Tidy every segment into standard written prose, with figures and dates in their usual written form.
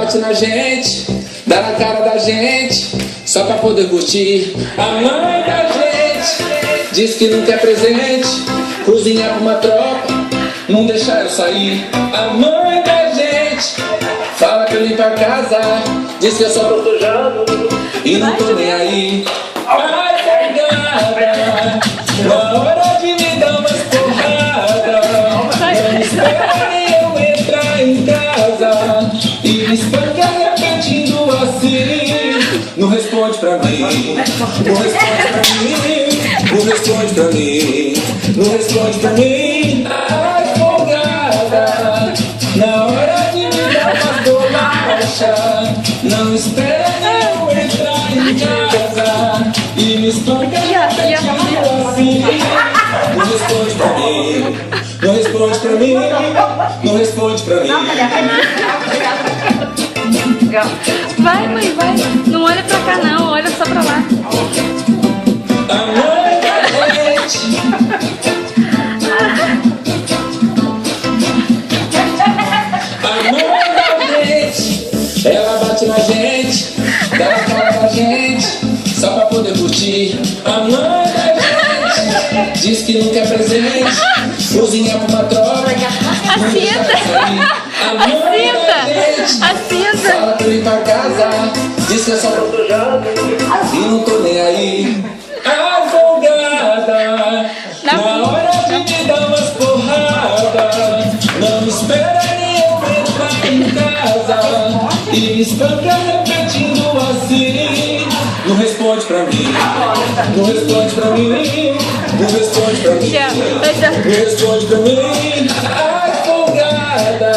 bate na gente, dá na cara da gente, só pra poder curtir. A mãe da gente diz que não quer presente, cozinhar pra uma tropa, não deixar eu sair. A mãe da gente fala que eu limpo a casa, diz que eu só tô sujando e não tô nem aí. Ai, folgada, na hora de me dar umas porradas, não espera nem eu entrar em casa e me espanca repetindo assim. Não responde pra mim, não responde pra mim, não responde pra mim, não responde pra mim. Ai, folgada, na hora de me dar uma bolacha, não espera nem eu entrar em casa e me espanca repetindo assim. Não responde pra mim, não responde pra mim, não responde pra mim. Vai, mãe, vai. Não olha pra cá não, olha só pra lá. A mãe da gente A mãe da gente, ela bate na gente, dá na cara da gente, só pra poder curtir. A mãe da gente diz que não quer presente, cozinhar pra uma troca, não deixar eu sair. A mãe da gente fala que eu limpo a casa, diz que eu só tô sujando e não tô nem aí. A folgada, na hora de me dar umas porradas, não espera nem eu entrar em casa e me espanca repetindo assim. Não responde pra mim, não responde pra mim, não responde pra mim, não responde pra mim. Ai, folgada,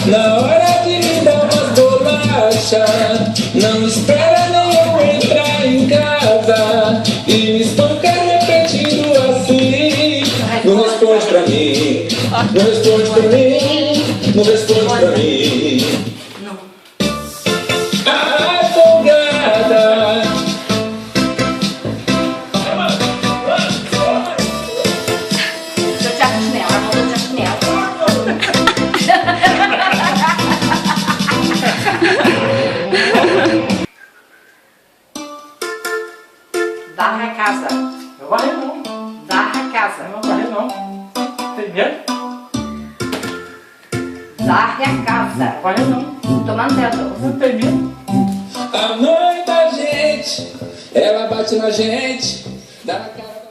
na hora de me dar umas bolachas, não espera nem eu entrar em casa e me espanca repetindo assim. Não responde pra mim, não responde pra mim, não responde pra mim. Ai, folgada. Deixa eu tirar a chinela, vou tirar a chinela. Varra a casa. Não varrer não. Varra a casa. Não varrer não. Entendeu? Varre a casa. Não varrer não. Toma no teto. Não entendeu? A mãe da gente, ela bate na gente, dá na cara.